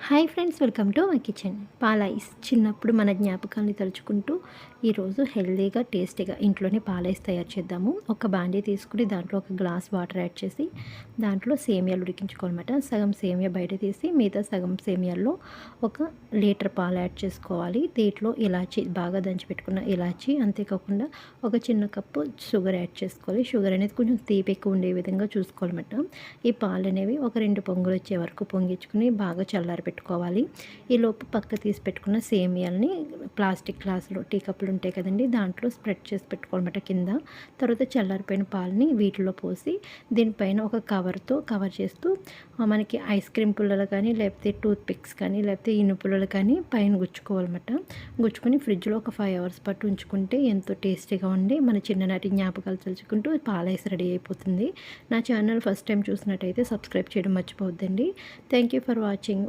Hi friends, welcome to my kitchen. పాల ice చిన్నప్పుడు మన జ్ఞాపకాన్ని తలుచుకుంటూ ఈరోజు హెల్తీగా టేస్టీగా ఇంట్లోనే పాల ఐస్ తయారు చేద్దాము. ఒక బాండీ తీసుకుని దాంట్లో ఒక గ్లాస్ వాటర్ యాడ్ చేసి దాంట్లో సేమియాలు ఉడికించుకోవాలన్నమాట. సగం సేమియా బయట తీసి మిగతా సగం సేమియాల్లో ఒక లీటర్ పాలు యాడ్ చేసుకోవాలి. దీంట్లో ఇలాచీ బాగా దంచి పెట్టుకున్న ఇలాచీ, అంతేకాకుండా ఒక చిన్న కప్పు షుగర్ యాడ్ చేసుకోవాలి. షుగర్ అనేది కొంచెం తీపి ఎక్కువ ఉండే విధంగా చూసుకోవాలన్నమాట. ఈ పాలు అనేవి ఒక 2 పొంగులు వచ్చే వరకు పొంగించుకుని బాగా చల్లారి పెట్టుకోవాలి. ఈలోపు పక్క తీసి పెట్టుకున్న సేమియాలని ప్లాస్టిక్ గ్లాసులు, టీ కప్పులు ఉంటాయి కదండి, దాంట్లో స్ప్రెడ్ చేసి పెట్టుకోవాలన్నమాట కింద. తర్వాత చల్లారిపోయిన పాలని వీటిలో పోసి దీనిపైన ఒక కవర్తో కవర్ చేస్తూ మనకి ఐస్ క్రీమ్ పుల్లలు కానీ, లేకపోతే టూత్ పిక్స్ కానీ, లేకపోతే ఇనుప పుల్లలు కానీ పైన గుచ్చుకోవాలన్నమాట. గుచ్చుకొని ఫ్రిడ్జ్లో ఒక 5 అవర్స్ పాటు ఉంచుకుంటే ఎంతో టేస్టీగా ఉండి మన చిన్ననాటి జ్ఞాపకాలు తలుచుకుంటూ పాల ఐస్ రెడీ అయిపోతుంది. నా ఛానల్ ఫస్ట్ టైం చూసినట్టయితే సబ్స్క్రైబ్ చేయడం మర్చిపోవద్దండి. Thank you for watching.